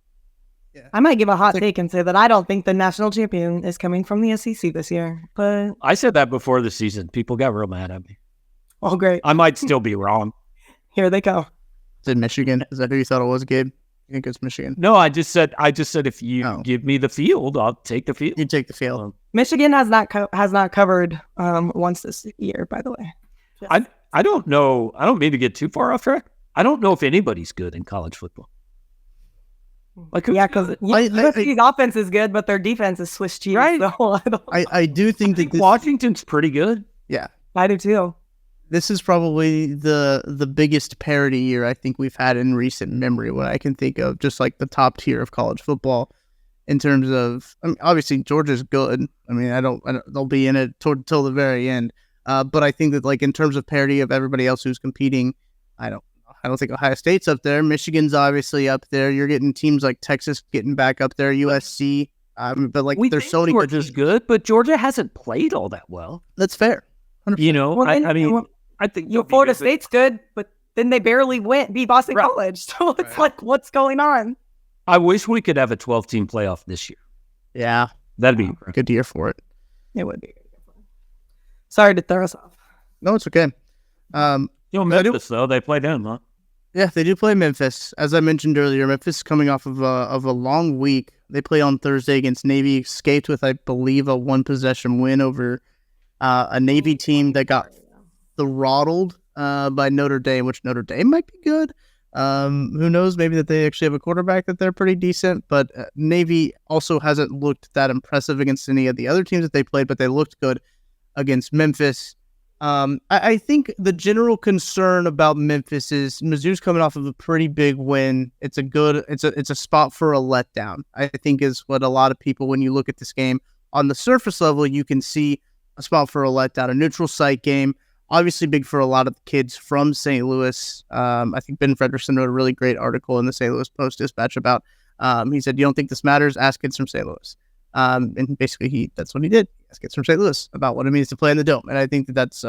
S4: Yeah. I might give a hot take and say that I don't think the national champion is coming from the SEC this year. But
S3: I said that before the season. People got real mad at me.
S4: Oh, great.
S3: I might still be wrong.
S4: Here they go.
S2: Is it Michigan? Is that who you thought it was, Gabe? You think it's Michigan?
S3: No, I just said if you give me the field, I'll take the field.
S2: You take the field.
S4: Michigan has not covered once this year, by the way.
S3: I don't know. I don't mean to get too far off track. I don't know if anybody's good in college football. Like,
S4: because USC's offense is good, but their defense is Swiss cheese.
S3: Right.
S4: So
S2: I do think that
S3: Washington's pretty good.
S2: Yeah,
S4: I do too.
S2: this is probably the biggest parity year I think we've had in recent memory when I can think of, just like the top tier of college football in terms of, I mean, obviously Georgia's good. I mean, I don't they'll be in it till the very end. But I think that, like, in terms of parity of everybody else who's competing, I don't think Ohio State's up there. Michigan's obviously up there. You're getting teams like Texas getting back up there, USC. But like, there's so many.
S3: Georgia's good, but Georgia hasn't played all that well.
S2: That's fair. 100%.
S3: You know,
S4: Well,
S3: I mean, I think
S4: Florida State's good, but then they barely beat Boston College. So it's like, what's going on?
S3: I wish we could have a 12-team playoff this year.
S2: Yeah,
S3: That'd be
S2: good year for it.
S4: It would be. Sorry to throw us off.
S2: No, it's okay.
S3: Memphis, though, they play them, huh?
S2: Yeah, they do play Memphis. As I mentioned earlier, Memphis is coming off of a long week. They play on Thursday against Navy. Escaped with, I believe, a 1-possession win over a Navy team that got throttled by Notre Dame, which Notre Dame might be good. Who knows? Maybe that they actually have a quarterback that they're pretty decent. But Navy also hasn't looked that impressive against any of the other teams that they played, but they looked good against Memphis. I think the general concern about Memphis is Mizzou's coming off of a pretty big win. It's a spot for a letdown, I think, is what a lot of people, when you look at this game on the surface level, you can see a spot for a letdown, a neutral site game, obviously big for a lot of kids from St. Louis. I think Ben Frederickson wrote a really great article in the St. Louis Post-Dispatch about, he said, you don't think this matters? Ask kids from St. Louis. And basically that's what he did. Ask kids from St. Louis about what it means to play in the Dome. And I think that's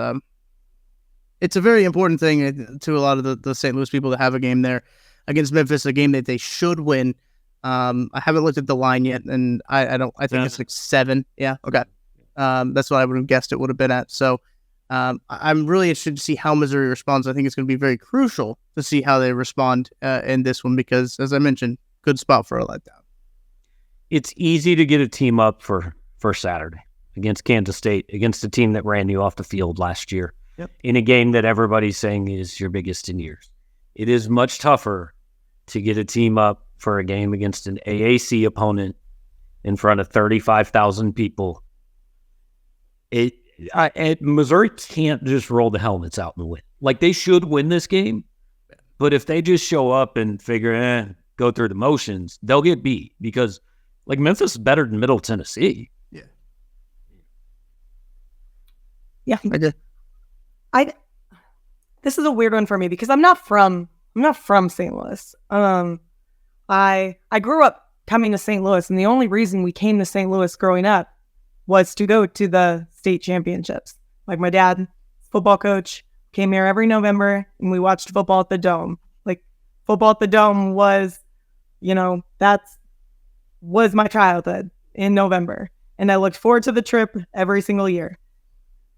S2: it's a very important thing to a lot of the St. Louis people to have a game there against Memphis, a game that they should win. I haven't looked at the line yet, and I think it's like 7. Yeah, okay. That's what I would have guessed it would have been at. So I'm really interested to see how Missouri responds. I think it's going to be very crucial to see how they respond in this one because, as I mentioned, good spot for a letdown.
S3: It's easy to get a team up for Saturday against Kansas State, against a team that ran you off the field last year, in a game that everybody's saying is your biggest in years. It is much tougher to get a team up for a game against an AAC opponent in front of 35,000 people. Missouri can't just roll the helmets out and win. Like, they should win this game, but if they just show up and figure, go through the motions, they'll get beat because, like, Memphis is better than Middle Tennessee.
S4: Yeah. This is a weird one for me because I'm not from St. Louis. I grew up coming to St. Louis, and the only reason we came to St. Louis growing up was to go to the state championships. Like, my dad, football coach, came here every November, and we watched football at the Dome. Like, football at the Dome was, was my childhood in November. And I looked forward to the trip every single year.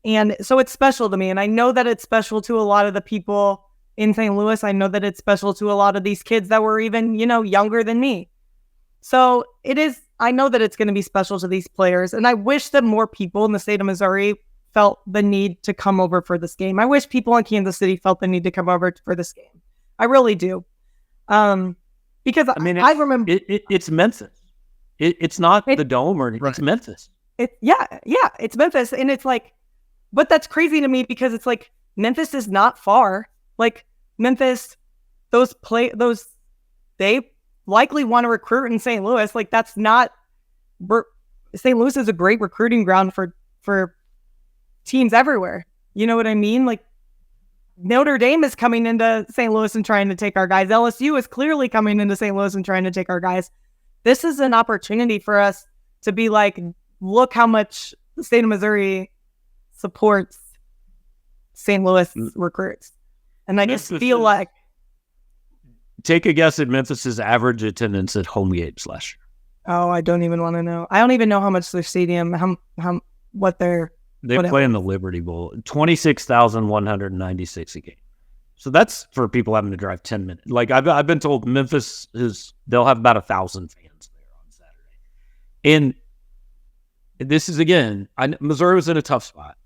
S4: And so it's special to me. And I know that it's special to a lot of the people in St. Louis. I know that it's special to a lot of these kids that were even, younger than me. So I know that it's going to be special to these players. And I wish that more people in the state of Missouri felt the need to come over for this game. I wish people in Kansas City felt the need to come over for this game. I really do. Because I remember
S3: it's Memphis. It's not the Dome or it's Memphis.
S4: It's Memphis. And it's like, but that's crazy to me because it's like Memphis is not far. Like, Memphis, they likely want to recruit in St. Louis. Like, that's not St. Louis is a great recruiting ground for teams everywhere. You know what I mean? Like, Notre Dame is coming into St. Louis and trying to take our guys. LSU is clearly coming into St. Louis and trying to take our guys. This is an opportunity for us to be like, look how much the state of Missouri supports St. Louis recruits. And I just feel like...
S3: Take a guess at Memphis's average attendance at home games last year.
S4: Oh, I don't even want to know. I don't even know how much their stadium,
S3: They play in the Liberty Bowl. 26,196 a game. So that's for people having to drive 10 minutes. Like, I've been told Memphis they'll have about 1,000 fans there on Saturday. And this is, again, Missouri was in a tough spot.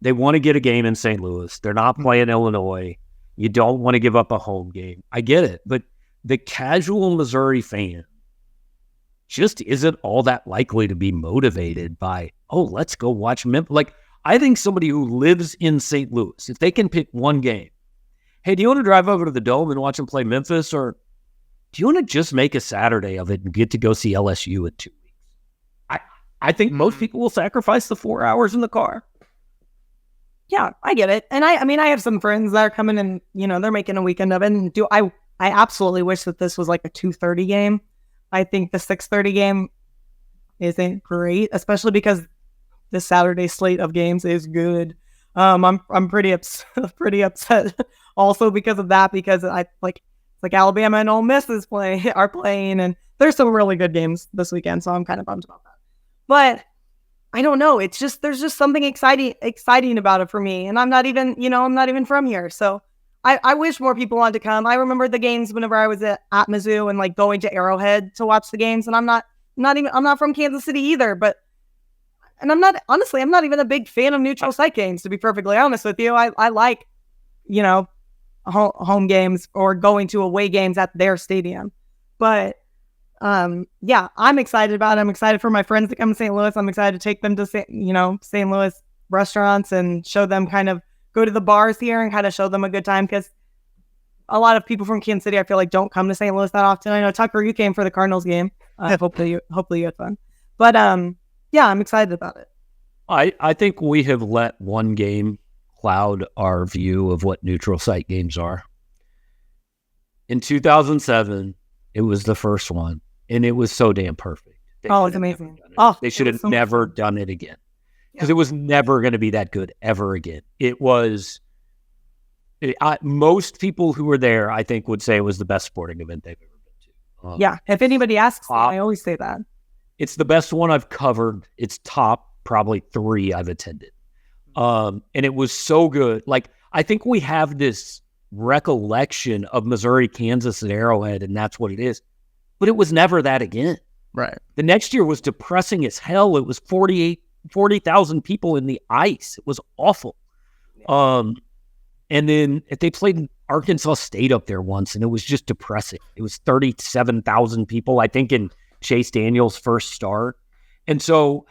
S3: They want to get a game in St. Louis. They're not playing Illinois. You don't want to give up a home game. I get it. But the casual Missouri fan just isn't all that likely to be motivated by, oh, let's go watch Memphis. Like, I think somebody who lives in St. Louis, if they can pick one game, hey, do you want to drive over to the Dome and watch them play Memphis, or do you want to just make a Saturday of it and get to go see LSU in 2 weeks? I think most people will sacrifice the 4 hours in the car.
S4: Yeah, I get it. And I mean, I have some friends that are coming and, they're making a weekend of it. And I absolutely wish that this was like a 2:30 game. I think the 6:30 game isn't great, especially because the Saturday slate of games is good. I'm pretty upset also because of that, because it's like Alabama and Ole Miss are playing, and there's some really good games this weekend, so I'm kind of bummed about that. But I don't know. It's just, there's just something exciting about it for me. And I'm not even from here. So I wish more people wanted to come. I remember the games whenever I was at Mizzou and like going to Arrowhead to watch the games. And I'm not from Kansas City either, I'm not even a big fan of neutral site games, to be perfectly honest with you. I like, home games or going to away games at their stadium. But yeah, I'm excited about it. I'm excited for my friends to come to St. Louis. I'm excited to take them to St. Louis restaurants and show them, kind of go to the bars here and kind of show them a good time, because a lot of people from Kansas City, I feel like, don't come to St. Louis that often. I know, Tucker, you came for the Cardinals game. Hopefully you had fun. But yeah, I'm excited about it.
S3: I think we have let one game cloud our view of what neutral site games are. In 2007, it was the first one, and it was so damn perfect.
S4: It's amazing.
S3: They should have never done it again, because it was never going to be that good ever again. It was, most people who were there, I think, would say it was the best sporting event they've ever been to.
S4: Yeah, if anybody asks me, I always say that.
S3: It's the best one I've covered. It's top probably 3 I've attended. And it was so good. Like, I think we have this recollection of Missouri, Kansas at Arrowhead, and that's what it is. But it was never that again.
S2: Right.
S3: The next year was depressing as hell. It was 40,000 people in the ice. It was awful. And then they played Arkansas State up there once, and it was just depressing. It was 37,000 people, I think, in Chase Daniel's first start. And so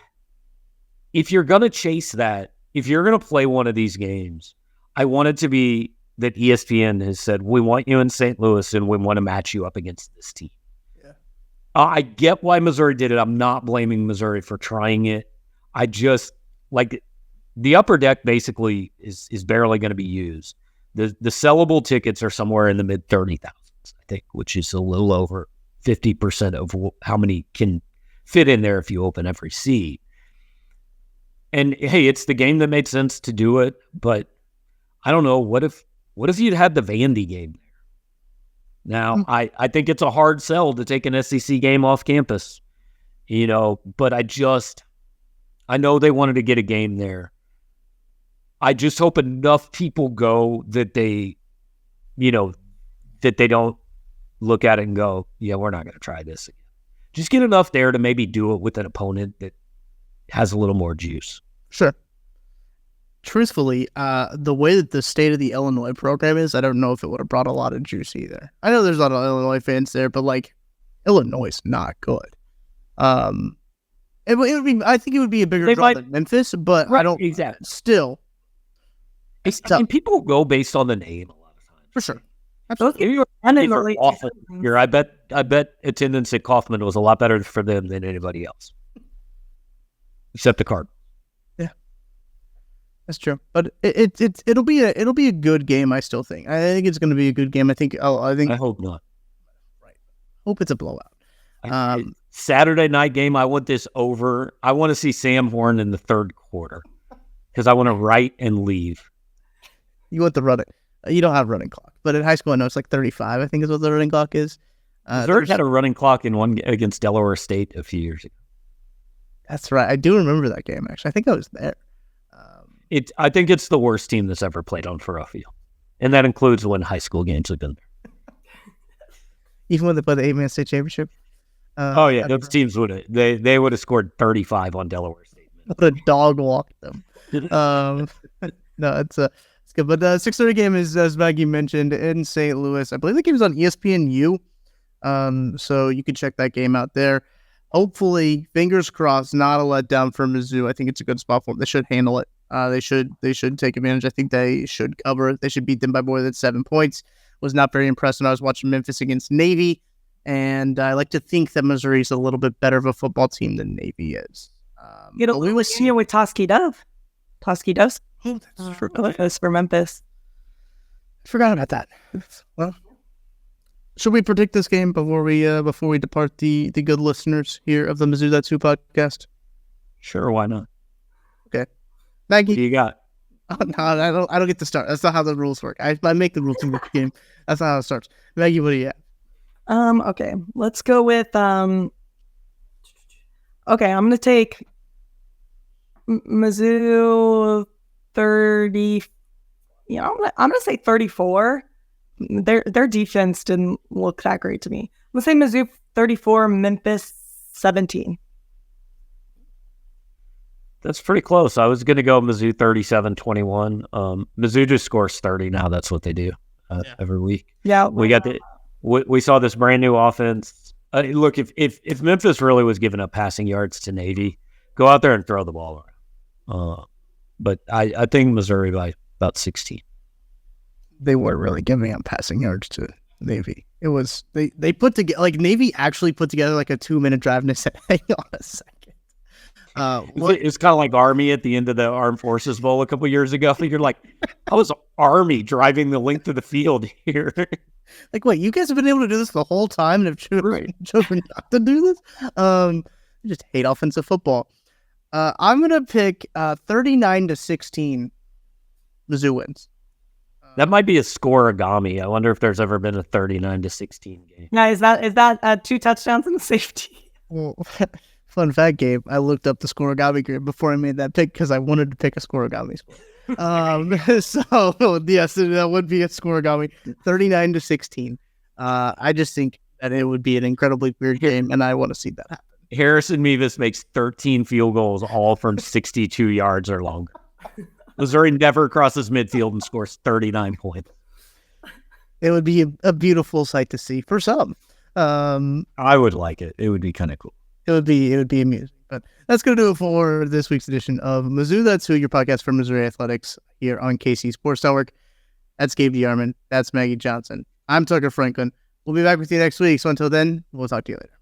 S3: if you're going to chase that, if you're going to play one of these games, I want it to be that ESPN has said, we want you in St. Louis and we want to match you up against this team. Yeah. I get why Missouri did it. I'm not blaming Missouri for trying it. I just, like, the upper deck basically is barely going to be used. The sellable tickets are somewhere in the mid 30,000s, I think, which is a little over 50% of how many can fit in there if you open every seat. And hey, it's the game that made sense to do it, but I don't know. What if you'd had the Vandy game there? Now, I think it's a hard sell to take an SEC game off campus, but I know they wanted to get a game there. I just hope enough people go that they don't look at it and go, yeah, we're not going to try this again. Just get enough there to maybe do it with an opponent that has a little more juice.
S2: Sure. Truthfully, the way that the state of the Illinois program is, I don't know if it would have brought a lot of juice either. I know there's a lot of Illinois fans there, but like, Illinois is not good. It would be. I think it would be a bigger draw than Memphis, but right, I don't. Exactly. Still,
S3: people go based on the name a lot of times.
S2: For sure.
S3: Absolutely. I bet attendance at Kaufman was a lot better for them than anybody else, except the Cardinals.
S2: Yeah, that's true. But it'll be a good game. I still think. I think it's going to be a good game. I
S3: hope not.
S2: Right. Hope it's a blowout.
S3: Saturday night game. I want this over. I want to see Sam Horn in the third quarter because I want to write and leave.
S2: You want the running. You don't have a running clock, but in high school, I know it's like 35. I think is what the running clock is.
S3: Missouri had a running clock in one against Delaware State a few years ago.
S2: That's right. I do remember that game. Actually, I think I was there.
S3: I think it's the worst team that's ever played on Furrow Field, and that includes when high school games have been there.
S2: Even when they played the 8-man state championship.
S3: Those teams would have they would have scored 35 on Delaware State.
S2: Would have dog walked them. No, it's good. But the 6:30 game is, as Maggie mentioned, in St. Louis. I believe the game is on ESPNU. So you can check that game out there. hopefully, fingers crossed, not a letdown for Mizzou. I think it's a good spot for them. They should handle it. They should take advantage. I think they should cover. They should beat them by more than 7 points. Was not very impressed when I was watching Memphis against Navy, and I like to think that Missouri is a little bit better of a football team than Navy is.
S4: We will see with Toski Dove. Toski Dove.
S2: Oh, that's true.
S4: That's for Memphis.
S2: Forgot about that. Well, should we predict this game before we depart the good listeners here of the Mizzou That's Who podcast?
S3: Sure, why not?
S2: Okay, Maggie,
S3: What do you got?
S2: oh, no, I don't get to start. That's not how the rules work. I make the rules in the game. That's not how it starts. Maggie, what do you have?
S4: Okay, let's go with okay, I'm gonna take Mizzou 30. I'm gonna say 34. Their defense didn't look that great to me. I'm gonna say Mizzou 34, Memphis 17.
S3: That's pretty close. I was going to go Mizzou 37-21. Mizzou just scores 30 now. That's what they do every week.
S4: Yeah,
S3: we saw this brand new offense. Look, if Memphis really was giving up passing yards to Navy, go out there and throw the ball around. But I think Missouri by about 16.
S2: They were really giving up passing yards to Navy. It was they put together Navy actually put together a 2-minute drive and they said, "Hang on a second."
S3: It's kind of like Army at the end of the Armed Forces Bowl a couple years ago. You're like, how is Army driving the length of the field here?
S2: Wait, you guys have been able to do this the whole time and have chosen not to do this? I just hate offensive football. I'm gonna pick 39-16. Mizzou wins.
S3: That might be a scoreagami. I wonder if there's ever been a 39-16 game.
S4: Now, is that 2 touchdowns and a safety?
S2: Well, fun fact, Gabe, I looked up the scoreagami grid before I made that pick because I wanted to pick a scoreagami score. So, yes, that would be a scoreagami, 39-16. I just think that it would be an incredibly weird game, and I want to see that happen.
S3: Harrison Mevis makes 13 field goals, all from 62 yards or longer. Missouri never crosses midfield and scores 39 points.
S2: It would be a beautiful sight to see for some.
S3: I would like it. It would be kind of cool.
S2: It would be amusing. But that's going to do it for this week's edition of Mizzou That's Who, your podcast for Missouri Athletics here on KC Sports Network. That's Gabe DeArmond. That's Maggie Johnson. I'm Tucker Franklin. We'll be back with you next week. So until then, we'll talk to you later.